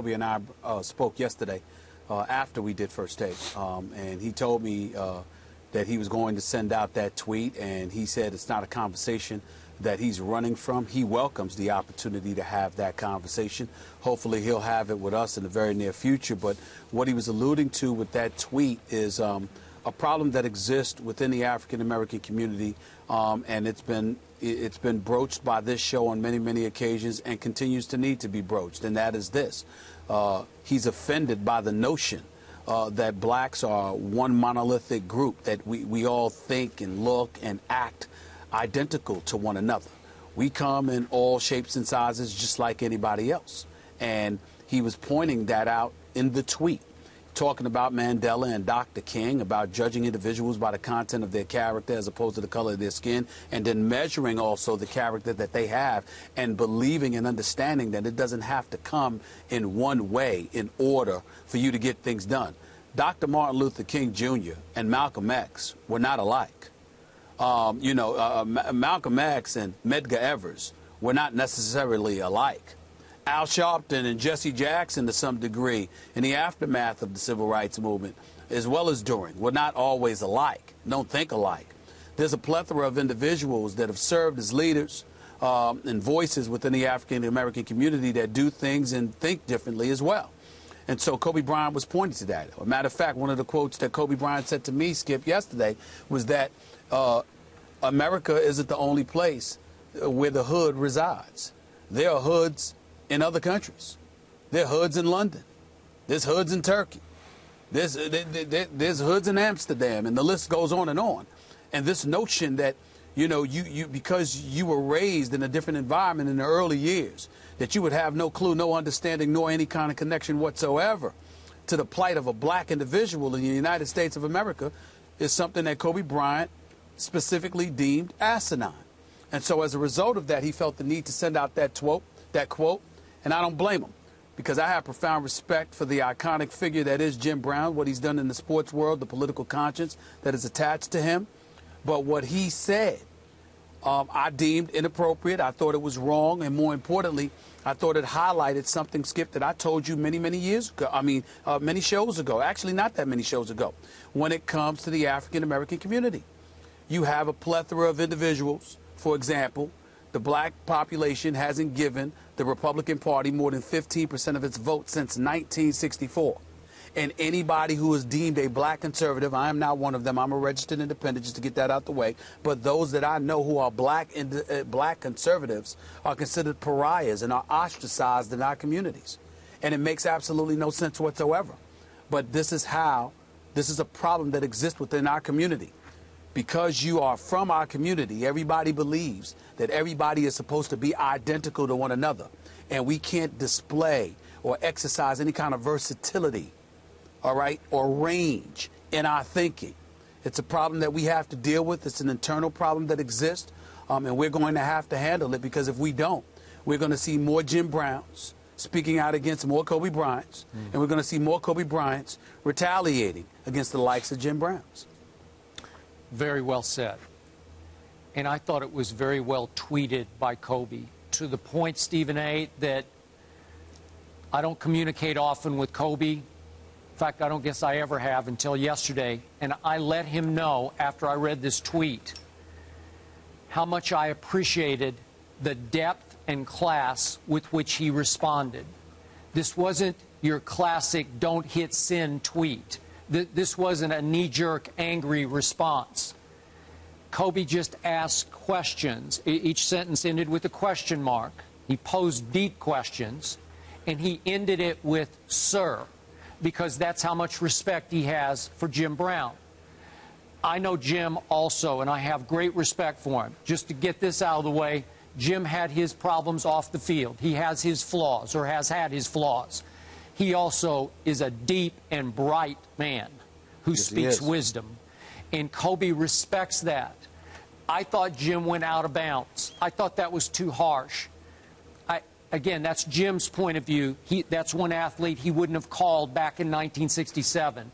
Kobe and I spoke yesterday after we did First Take, and he told me that he was going to send out that tweet, and he said it's not a conversation that he's running from. He welcomes the opportunity to have that conversation. Hopefully he'll have it with us in the very near future. But what he was alluding to with that tweet is a problem that exists within the African American community, and it's been broached by this show on many occasions and continues to need to be broached, and that is this. He's offended by the notion that blacks are one monolithic group, that we all think and look and act identical to one another. We come in all shapes and sizes just like anybody else. And he was pointing that out in the tweet, talking about Mandela and Dr. King, about judging individuals by the content of their character as opposed to the color of their skin, and then measuring also the character that they have and believing and understanding that it doesn't have to come in one way in order for you to get things done. Dr. Martin Luther King Jr. and Malcolm X were not alike. Malcolm X and Medgar Evers were not necessarily alike. Al Sharpton and Jesse Jackson, to some degree, in the aftermath of the Civil Rights Movement, as well as during, were not always alike, don't think alike. There's a plethora of individuals that have served as leaders and voices within the African American community that do things and think differently as well. And so Kobe Bryant was pointing to that. As a matter of fact, one of the quotes that Kobe Bryant said to me, Skip, yesterday, was that America isn't the only place where the hood resides. There are hoods in other countries. There are hoods in London. There's hoods in Turkey. There's hoods in Amsterdam, and the list goes on. And this notion that, you because you were raised in a different environment in the early years, that you would have no clue, no understanding, nor any kind of connection whatsoever to the plight of a black individual in the United States of America is something that Kobe Bryant specifically deemed asinine. And so as a result of that, he felt the need to send out that quote, and I don't blame him, because I have profound respect for the iconic figure that is Jim Brown, what he's done in the sports world, the political conscience that is attached to him. But what he said, I deemed inappropriate. I thought it was wrong, and more importantly, I thought it highlighted something, Skip, that I told you many years ago. Many shows ago. Actually, not that many shows ago. When it comes to the African American community, you have a plethora of individuals. For example, the black population hasn't given the Republican Party more than 15% of its vote since 1964. And anybody who is deemed a black conservative, I am not one of them, I'm a registered independent, just to get that out the way, but those that I know who are black conservatives are considered pariahs and are ostracized in our communities. And it makes absolutely no sense whatsoever. But this is a problem that exists within our community. Because you are from our community, everybody believes that everybody is supposed to be identical to one another. And we can't display or exercise any kind of versatility, all right, or range in our thinking. It's a problem that we have to deal with. It's an internal problem that exists, and we're going to have to handle it, because if we don't, we're going to see more Jim Browns speaking out against more Kobe Bryants, and we're going to see more Kobe Bryants retaliating against the likes of Jim Browns. Very well said. And I thought it was very well tweeted by Kobe, to the point, Stephen A., that I don't communicate often with Kobe. In fact, I don't guess I ever have until yesterday. And I let him know after I read this tweet how much I appreciated the depth and class with which he responded. This wasn't your classic don't hit send tweet. This wasn't a knee-jerk, angry response. Kobe just asked questions. Each sentence ended with a question mark. He posed deep questions, and he ended it with "sir," because that's how much respect he has for Jim Brown. I know Jim also, and I have great respect for him. Just to get this out of the way, Jim had his problems off the field. He has his flaws, or has had his flaws. He also is a deep and bright man who speaks wisdom. And Kobe respects that. I thought Jim went out of bounds. I thought that was too harsh. Again, that's Jim's point of view. That's one athlete he wouldn't have called back in 1967.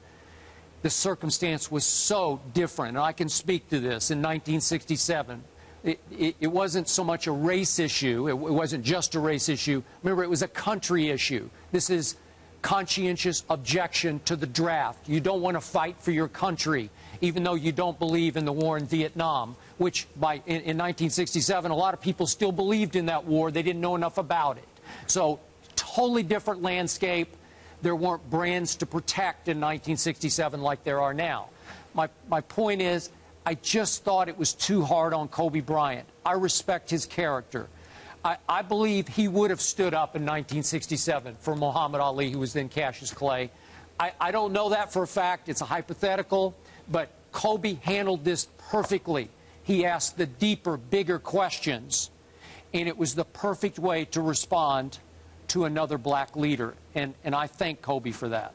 The circumstance was so different, and I can speak to this. In 1967, it wasn't so much a race issue. It wasn't just a race issue. Remember, it was a country issue. This is conscientious objection to the draft. You don't want to fight for your country, even though you don't believe in the war in Vietnam, which in 1967, a lot of people still believed in that war. They didn't know enough about it. So totally different landscape. There weren't brands to protect in 1967 like there are now. My point is, I just thought it was too hard on Kobe Bryant. I respect his character. I believe he would have stood up in 1967 for Muhammad Ali, who was then Cassius Clay. I don't know that for a fact. It's a hypothetical. But Kobe handled this perfectly. He asked the deeper, bigger questions. And it was the perfect way to respond to another black leader. And I thank Kobe for that.